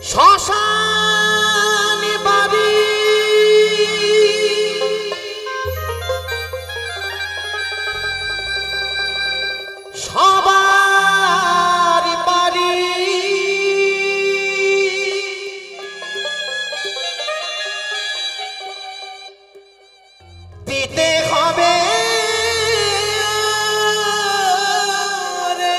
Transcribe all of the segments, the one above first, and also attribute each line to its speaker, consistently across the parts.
Speaker 1: শ্মশান বাড়ি সবার বাড়ি দিতে হবে রে।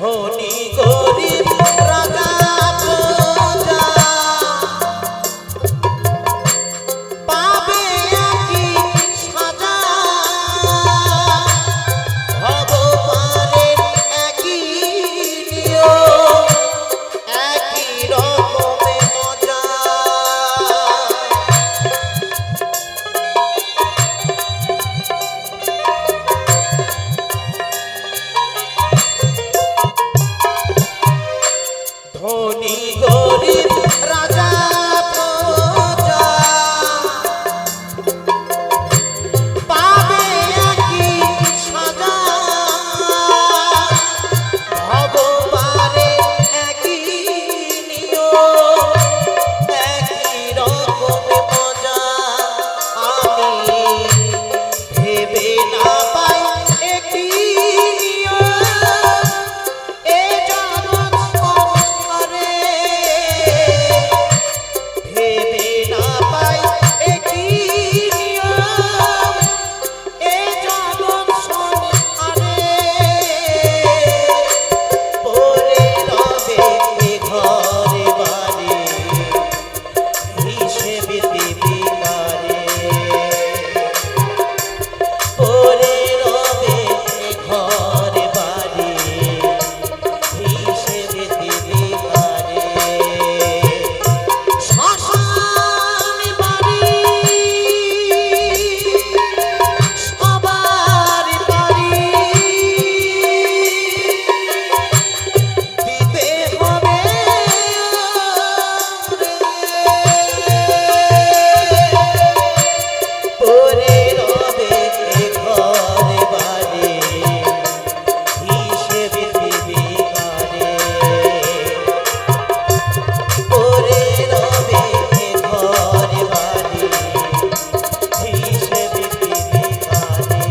Speaker 1: ধনী গরিব রাজা প্রজা পাবে একই সাজা, ভগবানের একই নিয়ম, একই রকমে মজা। ধনী গরিব রাজা প্রজা পাবে একই সাজা, ভগবানের একই নিয়ম, একই রকমে মজা। আমি ভেবে না পাই একই নিয়ম, এ জগৎ সংসারে ভেবে না পাই একই নিয়ম, এ জগৎ সংসারে পড়ে রবে এ ঘরে বাড়ি, হিসেবে দেবে কারে। পড়ে রবে এ ঘরে বাড়ি, হিসেবে দেবে কারে। শ্মশান বাড়ি সবার বাড়ি, দিতে হবে পড়ে রবে এ ঘরে বাড়ি, হিসেবে দেবে কারে। পড়ে রবে এ ঘরে বাড়ি, হিসেবে দেবে কারে।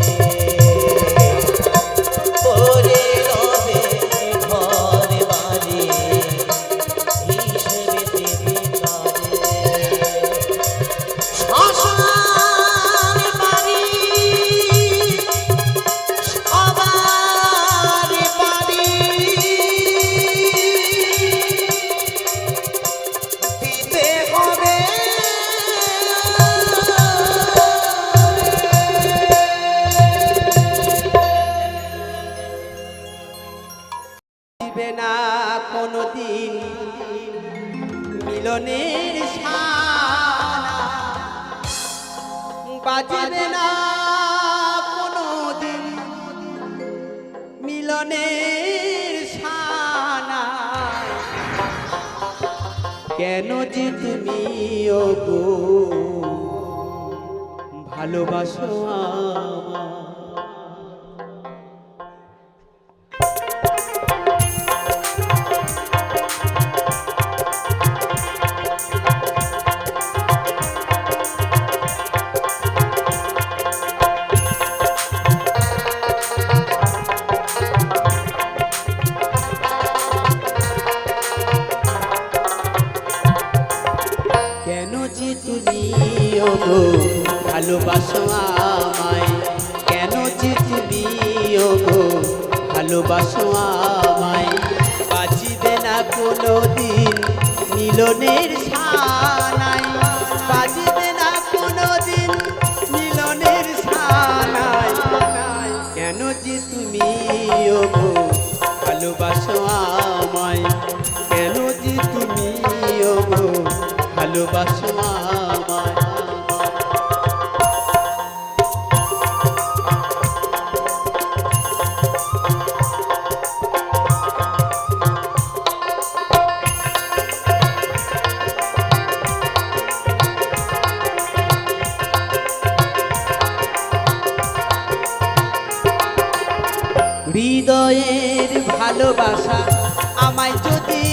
Speaker 1: পড়ে রবে এ ঘরে বাড়ি, হিসেবে দেবে কারে। শ্মশান বাড়ি সবার বাড়ি, দিতে হবে
Speaker 2: দিবে না কোনোদিন মিলনের সানা, বাজবে না কোনোদিন মিলনের সানা। কেন যে তুমি ওগো ভালোবাসো আমায়? কেন যে তুমি ওগো ভালোবাসো আমায়? কেন যে তুমি ওগো ভালোবাসো আমায়? বাজিবে না কোনোদিন মিলনের সানাই, বাজিবে না কোনোদিন মিলনের সানাই। কেন যে তুমি ওগো ভালোবাসো আমায়? কেন যে তুমি ওগো ভালোবাসো আমায়? হৃদয়ের ভালোবাসা আমায় যদি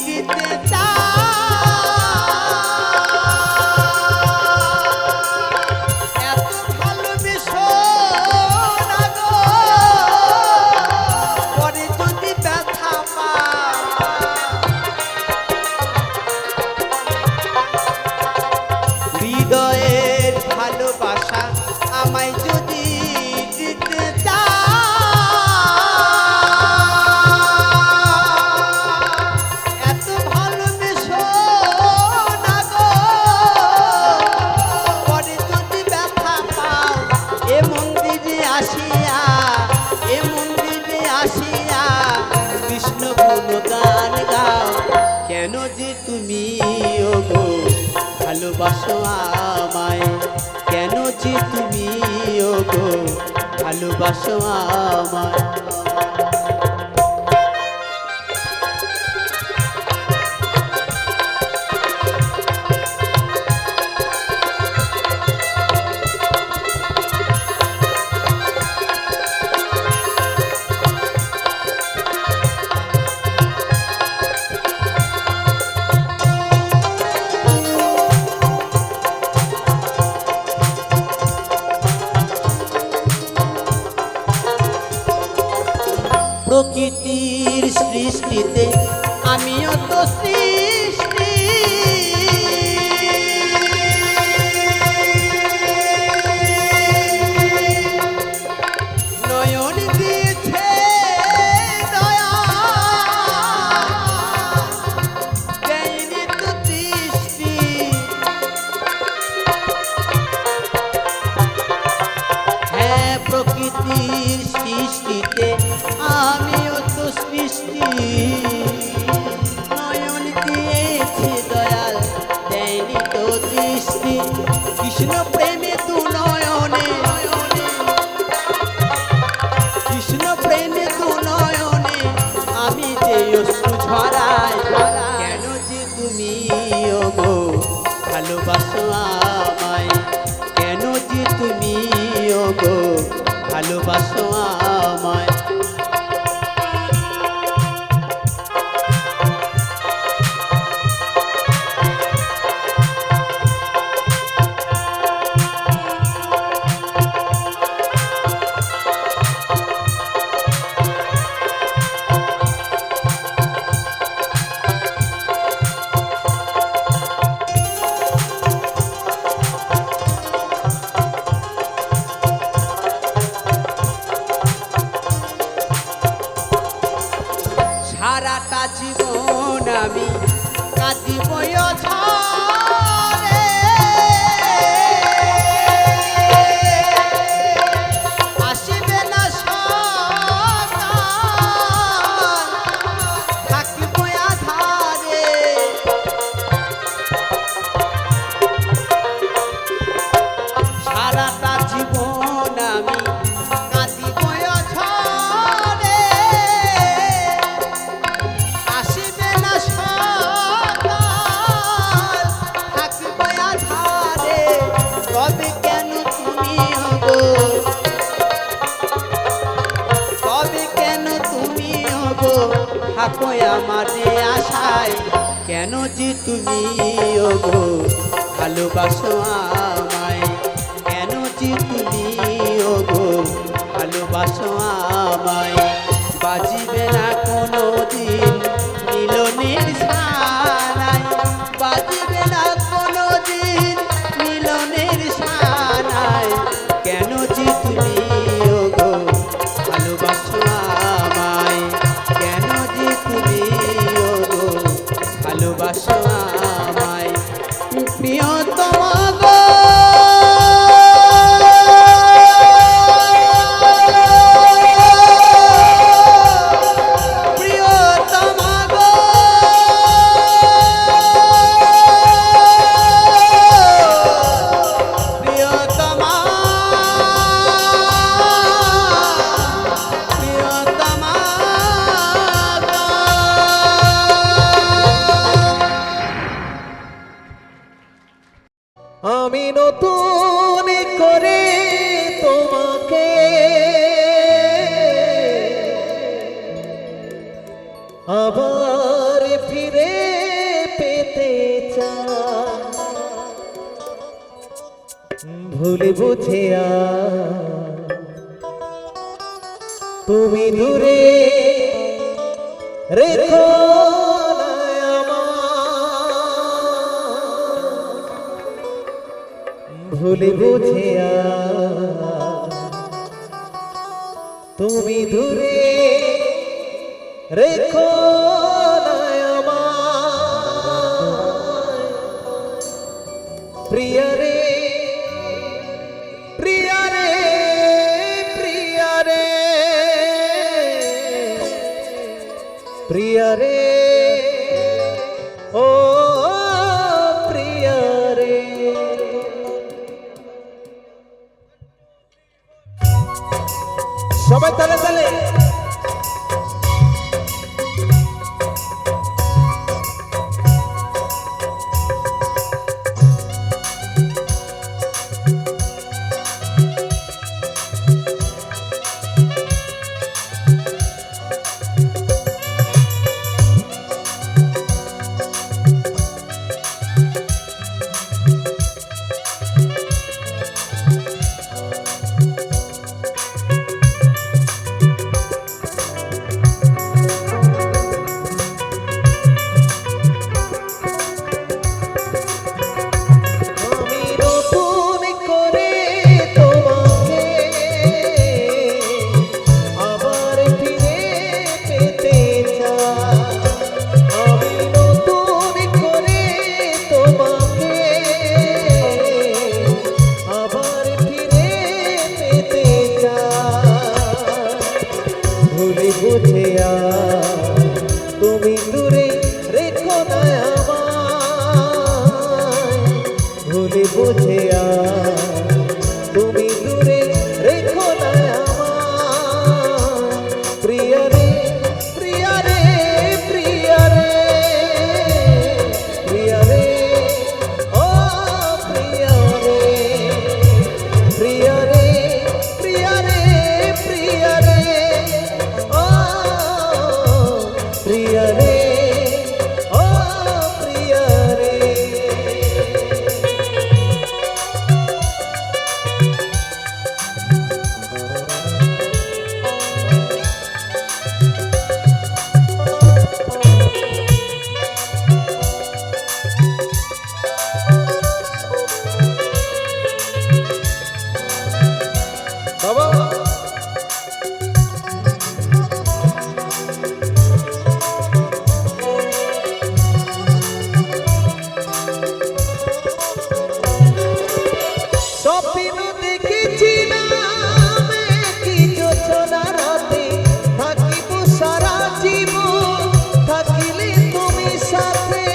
Speaker 2: দিতে এত ভালোবেসো না গো, পরে যদি ব্যথা হৃদয়ের ভালোবাসা আমায় যদি দিতে আসিয়া কৃষ্ণ গুণগান গাও কেন যে তুমি ওগো ভালোবাসো আমায় কেন যে তুমি ওগো ভালোবাসো আমায় প্রকৃতির সৃষ্টিতে আমিও তো সৃষ্টি নয়ন দিয়েছে দয়া দেয়নি তো দৃষ্টি হ্যাঁ প্রকৃতির সৃষ্টিতে আমিও তো সৃষ্টি নয়ন দিয়েছে দয়াল দেয়নি তো দৃষ্টি কৃষ্ণ প্রেমে তু নয়নে কৃষ্ণ প্রেমে তু নয়নে আমি যে অশ্রু ঝরাই কেন যে তুমি ওগো ভালোবাসো আমায় কেন যে তুমি ওগো ভালোবাসো আমায় সারাটা জীবন আমি কাঁদিব ঝরে আসিবে না সকাল থাকিব আধারে সারাটা জীবন আমি কাঁদিব ঝরে আসিবে না সকাল থাকিব আধারে তবে কেন তুমি ওগো তবে কেন তুমি ওগো থাকো আমারে আশায় কেন যে তুমি ওগো ভালোবাসো আমায় কেন যে তুমি ওগো ভালোবাসো আমায় বাজিবে না কোনো দিন মিলনের সানায় বাজিবে না কোনো দিন মিলনের সানায় কেন যে তুমি ওগো ভালোবাসো আমায় কেন যে তুমি ওগো ভালোবাসো আমায় প্রিয়তমা গো প্রিয়তমা গো প্রিয়তমা প্রিয়তমা গো
Speaker 1: আমি নতুন করে তোমাকে আবার ফিরে পেতে চাই ভুলে বুঝে তুমি দূরে রেখো না আমায় ভুলে বুঝে তুমি দূরে রেখো না আমায় প্রিয়া রে প্রিয়া রে প্রিয়া রে প্রিয়া রে ও প্রিয়া রে। সবাই তালে তালে। তুমি দূরে রেখো না আমায়, ভুলে বুঝে তুমি দূরে রেখো না আমায়। প্রিয়া রে প্রিয়া রে প্রিয়া রে প্রিয়া রে ও প্রিয়া রে প্রিয়া রে প্রিয়া রে প্রিয়া রে ও প্রিয়া রে ও প্রিয়া রে। বাবা স্বপ্ন দেখেছিলাম কি যোচনা রাতে থাকিব সারা জীবন, থাকিলে তুমি সাথে।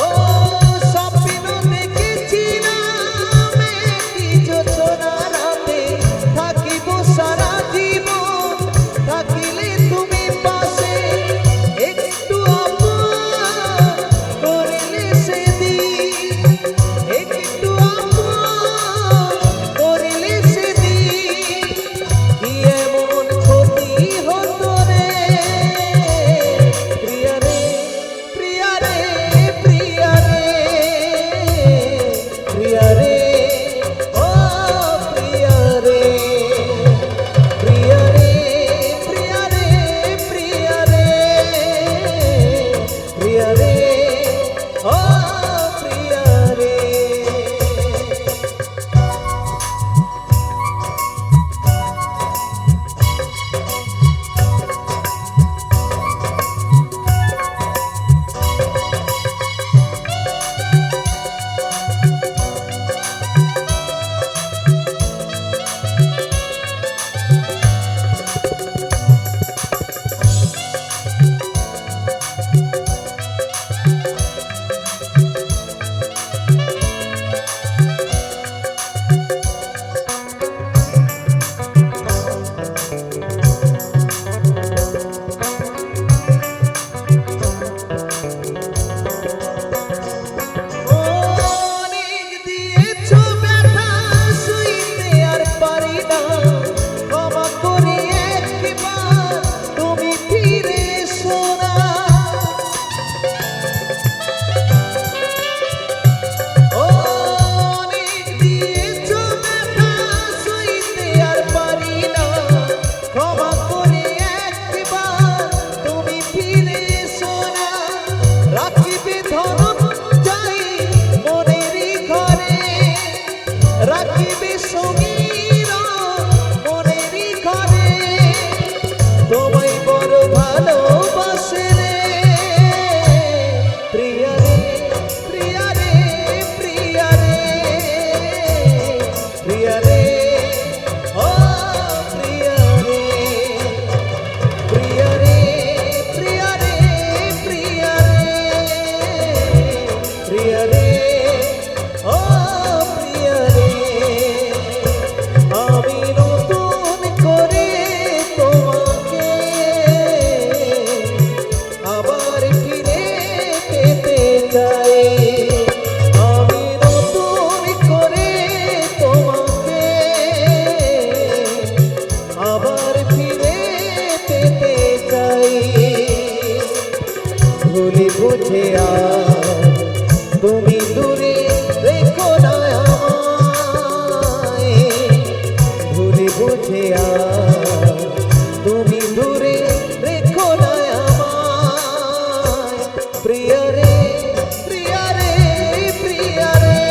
Speaker 1: ও স্বপ্ন দেখেছিলাম কি যোচনা রাতে থাকিব সারা জীবন, থাকিলে তুমি পাশে। একটু আপন করিলে সেদিন, একটু আপন করিলে সেদিন, কি এমন ক্ষতি হতো রে। প্রিয়া রে প্রিয়া রে প্রিয়া রে প্রিয়া রে ও প্রিয়া রে প্রিয়া রে প্রিয়া রে প্রিয়া রে প্রিয়া রে ও প্রিয়া রে। অনেক দিয়েছো ব্যথা সইতে আর পারি না, ক্ষমা করে একবার তুমি ফিরে এসো না। অনেক দিয়েছো ব্যথা সইতে আর পারি না, ক্ষমা করে একবার তুমি ফিরে এসো না। রাখিবে ধনঞ্জয় মনেরই ঘরে, রাখিবে সমীর মনেরই ঘরে, তোমায় বড় ভালোবাসে রে। প্রিয়া রে প্রিয়া রে প্রিয়া রে প্রিয়া রে ও প্রিয়া বুঝে আর তুমি দূরে রেখো না আমায় প্রিয়া রে প্রিয়া রে প্রিয়া রে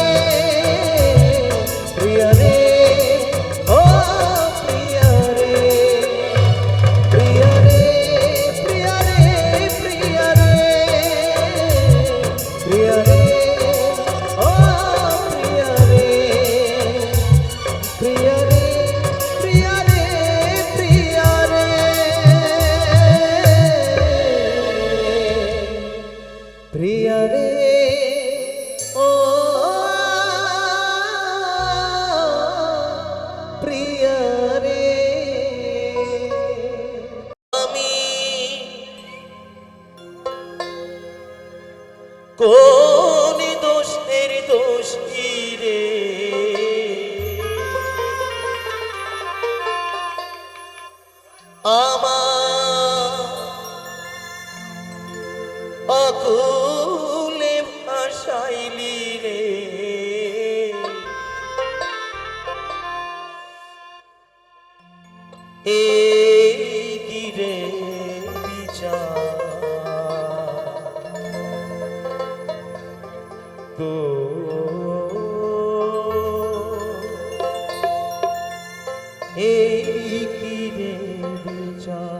Speaker 1: প্রিয়া রে ও প্রিয়া রে প্রিয়া রে প্রিয়া রে প্রিয়া রে প্রিয়া রে ও প্রিয়া রে প্রিয়া রে প্রিয়া রে প্রিয়া রে প্রিয়া রে ও প্রিয়া রে আমি কোন দোষের দোষ কি রে আমার অকুলে ভাসাইলি রে এই কি রে বিচার তো এই কি রে বিচার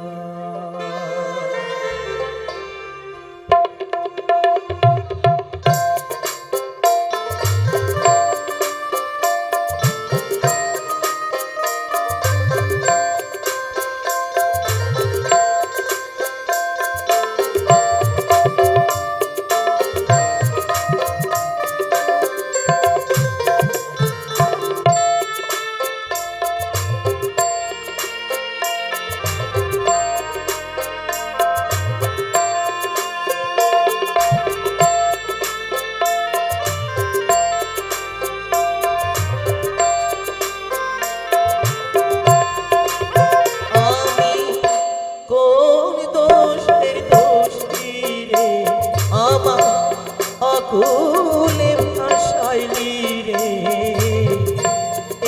Speaker 1: অকুলে ভাসাইলি রে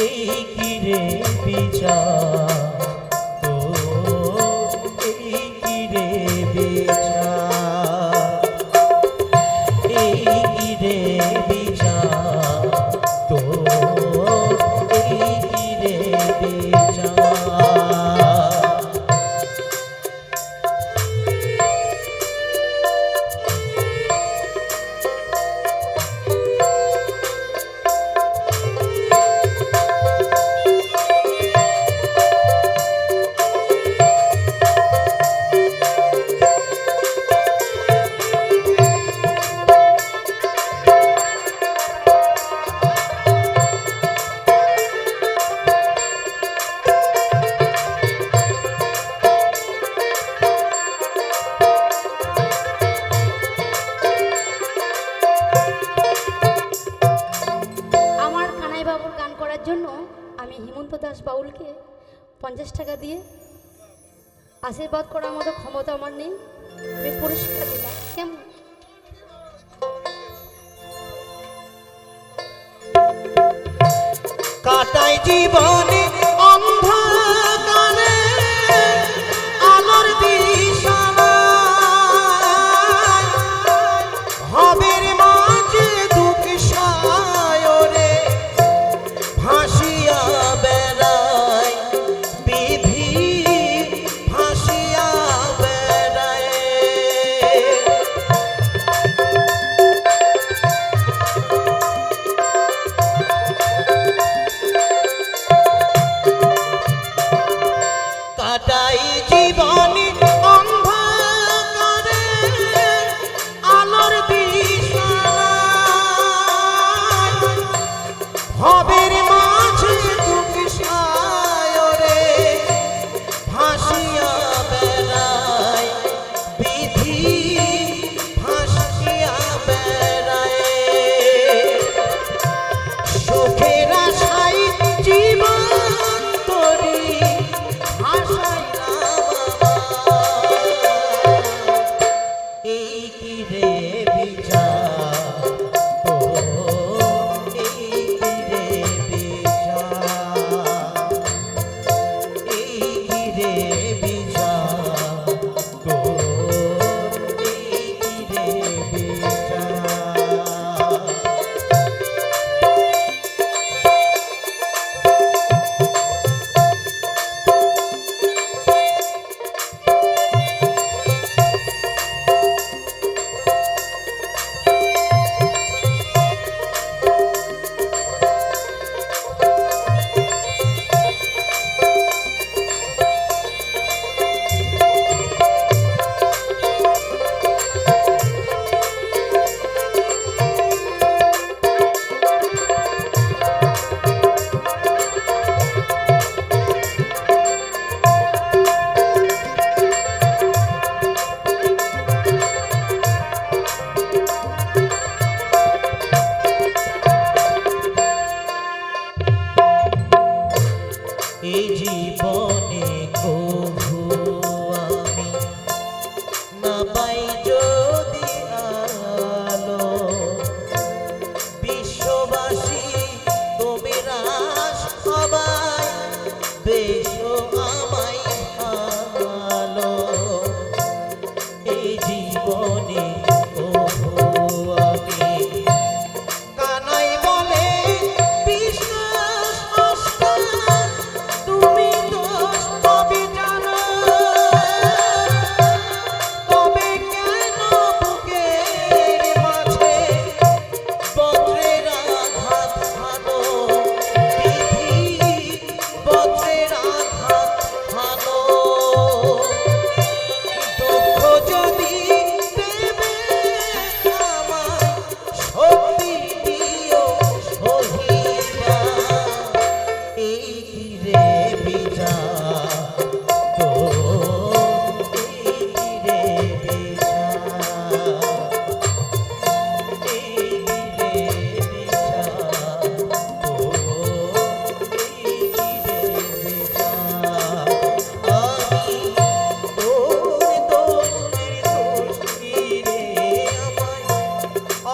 Speaker 1: এই কি রে বিচার তো এই কি রে বিচার এই কি রে বিচার তো এই কি রে বিচার
Speaker 3: জন্য আমি হিমন্ত দাস বাউলকে 50 টাকা দিয়ে আশীর্বাদ করার মতো ক্ষমতা আমার নেই, আমি পুরস্কার দিলাম। কেমন?
Speaker 1: কাটাই জীবনে অন্ধকারে আলোর দিশা নাই, ভবের মাঝে দুঃখ সায়রে ভাসিয়া বেড়ায় বিধি ভাসিয়া বেড়ায়। এই জীবনে কভু আমি না পাই যদি আলো, বিশ্ববাসী তোমরা সবাই বেশো আমায় ভালো। এই জীবনে কভু আমি কানাই বলে বিশ্বাস তুমি তো সবই জানো, তবে কেন বুকের মাঝে বজ্রের আঘাত হানো, বিধি বজ্রের আঘাত হানো। দুঃখ যদি দেবে আমায় শক্তি দিও সহিবা, এই রে বিচা তো এই রে বিচা, এই রে বিচা তো এই রে বিচা। আমি তোর দোষের দোষী রে আমায়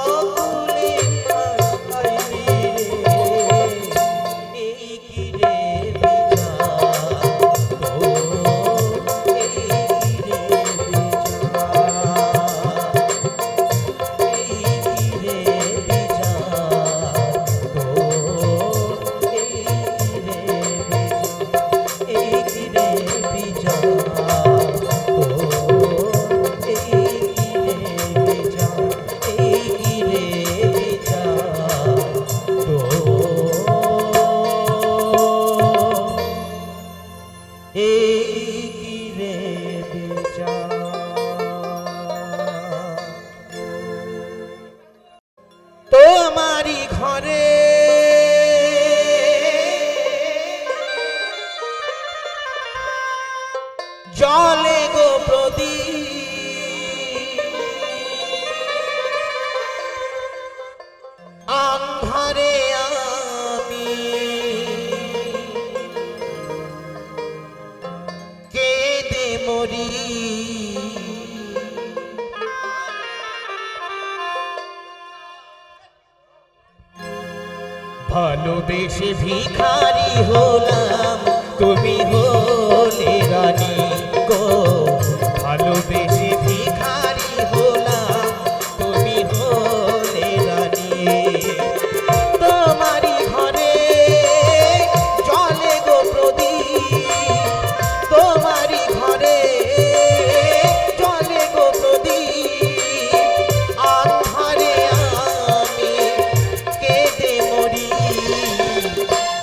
Speaker 1: আকুলে আসাইলি রে, এই কি রে বিচা তো এই কি রে বিচা, এই কি রে বিচা তো এই কি রে বিচা, এই কি রে বিচা তো এই কি রে বিচা, এই কি রে বিচা তো এই কি রে বিচা। তোমারি ঘরে জলে গো প্রদীপ, আন্ধারে আমি কেঁদে মরি। ভালোবেসে ভিখারি হলাম, তুমি হলে রানী গো। ভালোবেসে ভিখারি হলাম, তুমি হলে রানী। তোমারি ঘরে জলে গো প্রদীপ, তোমারি ঘরে জলে গো প্রদীপ, আন্ধারে আমি কেঁদে মরি।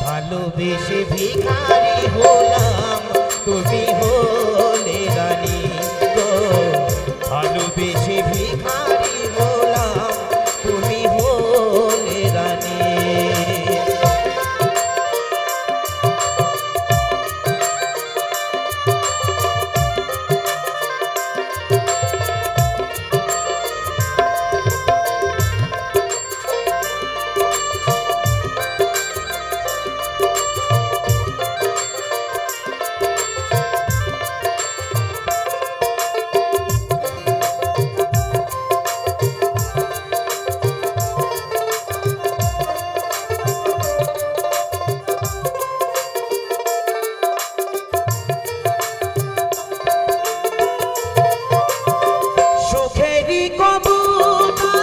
Speaker 1: ভালোবেসে ভিখারি হলাম, তুমি হলে রানী গো। ভালোবেসে ভিখারি হলাম, তুমি হলে রানী। সুখেরি কবুতা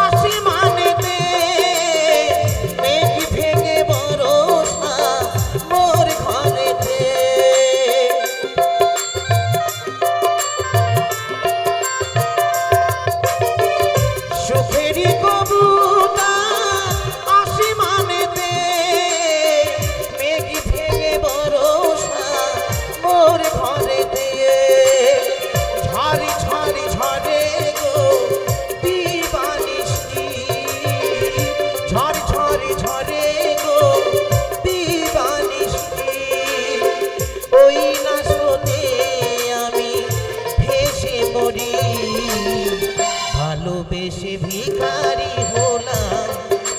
Speaker 1: আসমানেতে, মেঘ ভেঙে বরষা মোর ঘরেতে। সুখেরি কবুতা আসমানেতে, মেঘ ভেঙে বরষা মোর ঘরেতে। ঝরে ঝরে ঝরে গো দিবানিশি, ঝরে ঝরে ঝরে গো দিবানিশি। ওই না স্রোতে আমি ভেসে মরি। ভালোবেসে ভিখারি হলাম,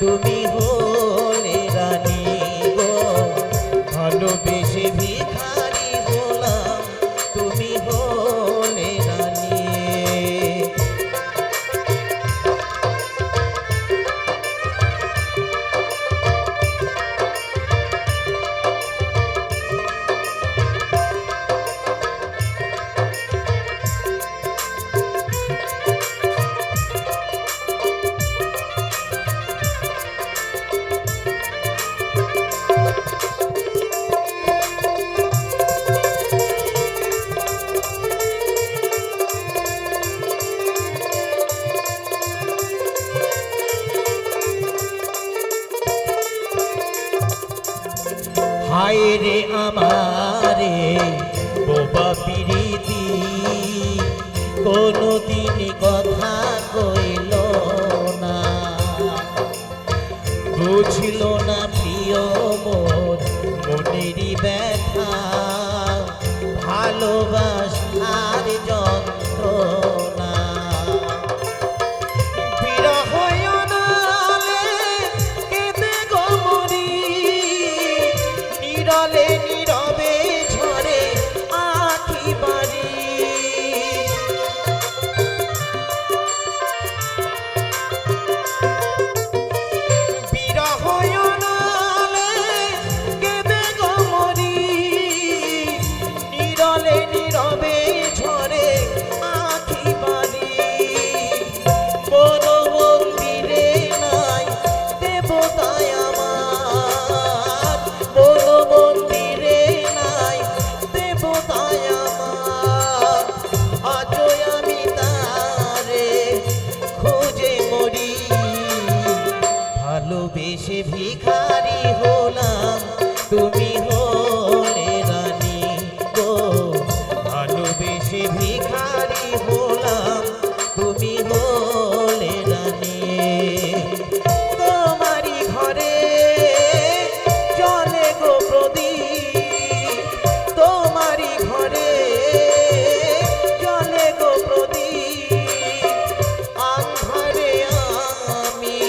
Speaker 1: তুমি হলে রানী গো। ভালোবেসে আমারে বোবা পিরিতি কোনদিন কথা কইল না, বুঝল না প্রিয় মোর মনেরই ব্যথা, ভালোবাসার যন্ত্রণা। বিরহ নালে কেঁদে গো মরি, নীরলে নীরবে ঝরে আখি বাড়ি। বিরহ নালে কেঁদে গো মরি, নীরলে নীরবে ঝরে আখি বাড়ি। বন মন্দিরে নাই দেবতায় আমার, বন মন্দিরে নাই দেবতায় আমার, আজও আমি তারে খুঁজে মরি। ভালোবেসে ভিখারি হলাম তুমি হলে রানী গো, ভালোবেসে ভিখারি হলাম তুমি হলে রানী। তোমারই ঘরে চলে গো প্রদীপ, তোমারই ঘরে চলে গো প্রদীপ, আন্ধারে আমি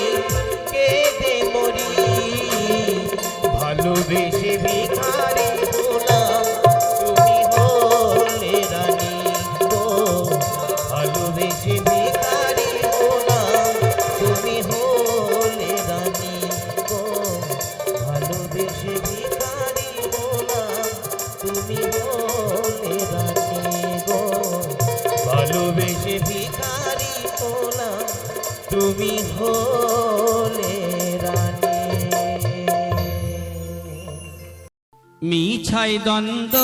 Speaker 1: কেঁদে মরি। ভালোবেসে ভিখারি হলাম তুমি হলে রানী গো, ভালোবেসে ভিখারি হলাম তুমি হলে রানী গো, ভালোবেসে ভিখারি হলাম তুমি হলে রানী গো, ভালোবেসে ভিখারি হলাম তুমি হলে রানী।
Speaker 2: মিছাই দ্বন্দ্ব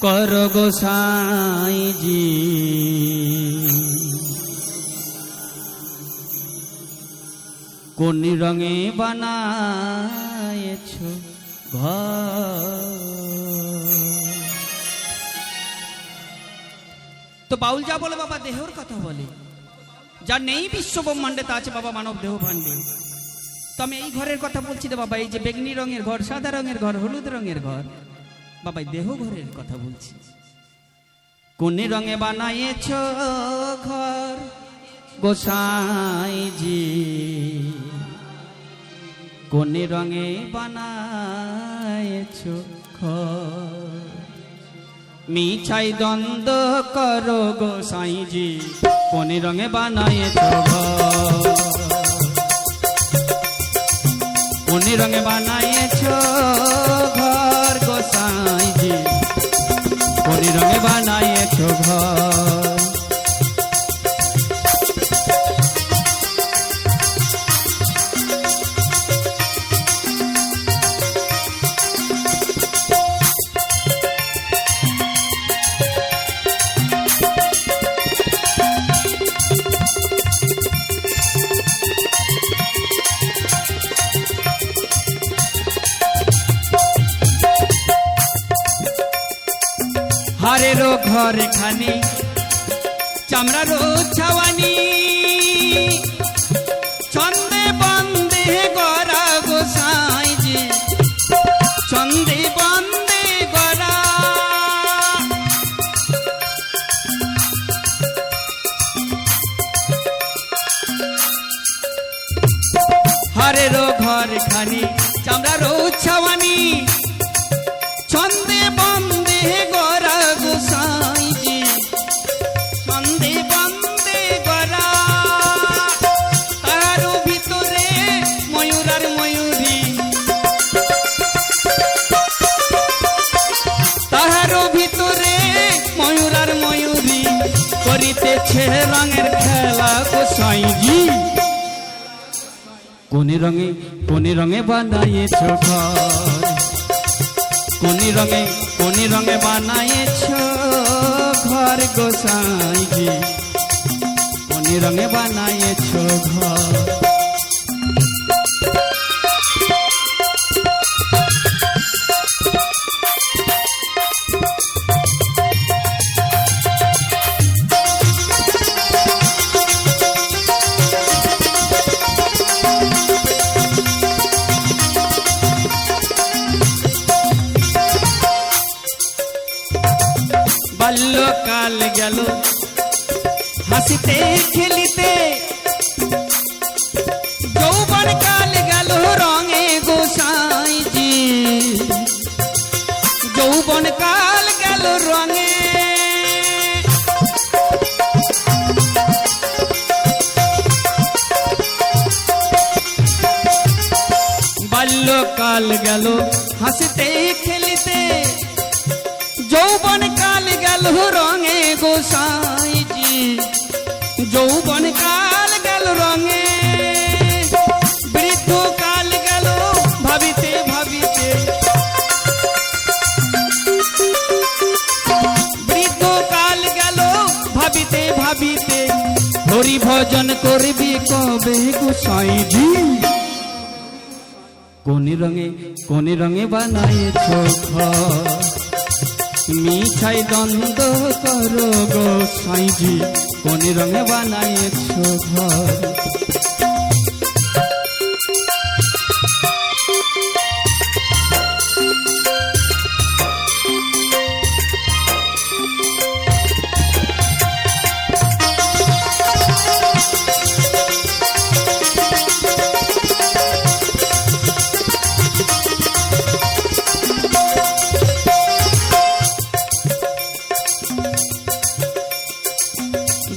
Speaker 2: কর গোসাইজি, কোন রঙে বানায়েছ ঘর। তো বাউল যা বলে বাবা দেহর কথা বলে, যা নেই বিশ্ব ব্রহ্মাণ্ডে তা আছে বাবা মানব দেহ ভাণ্ডে। তো আমি এই ঘরের কথা বলছি রে বাবা, এই যে বেগনি রঙের ঘর, সাদা রঙের ঘর, হলুদ রঙের ঘর, বাবা দেহ ঘরের কথা বলছি। কোন রঙে বানায়েছ ঘর গোসাইজি, কোন রঙে বানায়েছ ঘর। মিছাই দ্বন্দ্ব করো গোসাইজি, কোন রঙে বানায়েছ ঘর, কোন রঙে বানায়েছ ঘর গোসাইজি, কোন রঙে বানায়েছ ঘর। হারেরও ঘর খানি চামড়ারও ছাওয়ানি, ছন্দে বন্দে গড়া গোসাইজি, ছন্দে বন্দে গড়া। হারেরও ঘর খানি চামড়ারও ছাওয়ানি, ছন্দে বন্দে গড়া গোসাইজি, ছন্দে বন্দে গড়া। তার ভিতরে ময়ূর আর ময়ূরী, তাহার ভিতরে ময়ূর আর ময়ূরী, করিতেছে রঙের খেলা গোসাইজি। কোন রঙে বানায়েছ ঘর, কোন রঙে বানায়েছ ঘর গোসাইজি, কোন রঙে বানায়েছ ঘর। গেল হাসিতে খেলিতে, যৌবন কাল গেল রঙে গোসাইজি, যৌবন কাল গেল রঙে। বাল্যকাল গেল হাসিতে খেলিতে, যৌবন কাল গেল রঙে গোসাইজি, যৌবন কাল গেল রঙে। বৃদ্ধ কাল গেল ভাবিতে ভাবিতে, বৃদ্ধ কাল গেল ভাবিতে ভাবিতে, হরি ভজন করবি কবে গোসাইজি। কোন রঙে বানায়েছ ঘর, মিছাই দ্বন্দ্ব করো গোসাইজি, কোন রঙে বানায়েছ ঘর।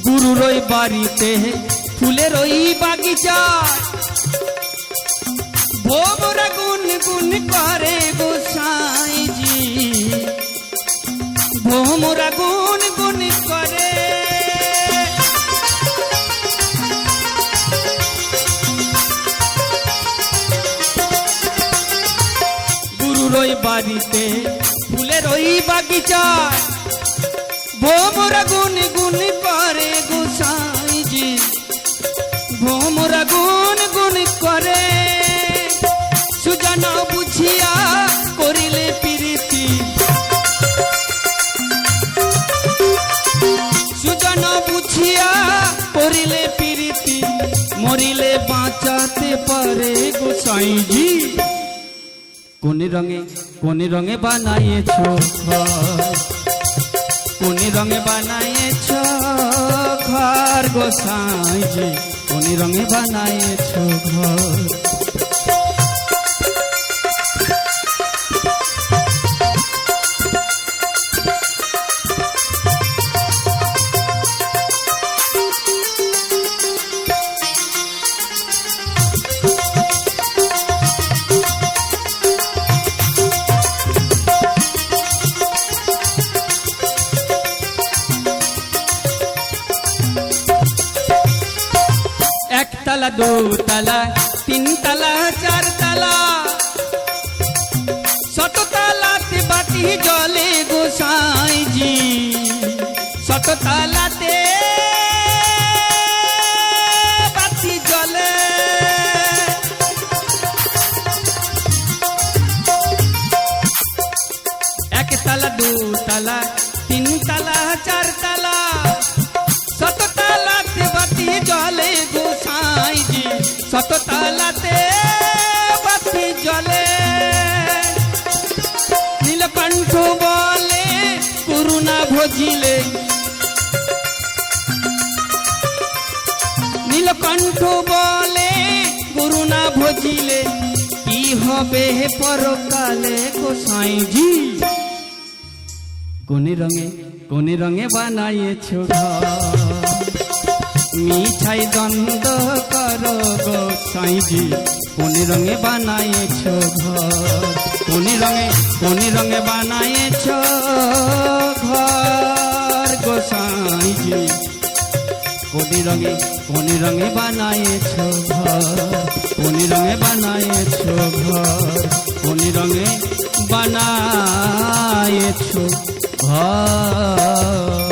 Speaker 2: গুরুর ওই বাড়িতে ফুলের ওই বাগিচায়, ভোমরা গুন গুন করে গোসাইজি, ভোমরা গুন গুন করে। গুরুর ওই বাড়িতে ফুলের ওই বাগিচায়, ভোমরা গুন গুন করে গোসাইজি, ভোমরা গুন গুন করে। সুজানা বুঝিয়া করিলে প্রীতি, সুজানা বুঝিয়া করিলে প্রীতি, মরিলে বাঁচাতে পারে গোসাইজি। কোন রঙে বানায়েছ ঘর, কোন রঙে বানায়েছ ঘর গোসাইজি, কোন রঙে বানায়েছ ঘর। একতলা দুতলা তিনতলা চারতলা, শততলাতে বাতি জ্বলে গোসাইজি, শততলাতে বাতি জ্বলে। একতলা দুতলা তিনতলা চারতলা, শততলাতে বাতি জ্বলে গোসাইজি, শততলাতে বাতি জ্বলে। নীলকণ্ঠ বলে করুণা ভজিলে, নীলকণ্ঠ বলে করুণা ভজিলে, কি হবে পরকালে গোসাইজি। কোন রঙে বানায়েছ ঘর, মিছাই দ্বন্দ্ব করো গোসাইজি, কোন রঙে বানায়েছ ঘর। কোন রঙে বানায়েছ ঘর গোসাইজি, কোন রঙে বানায়েছ ঘর, কোন রঙে বানায়েছ ঘর, কোন রঙে বানায়েছ ঘর।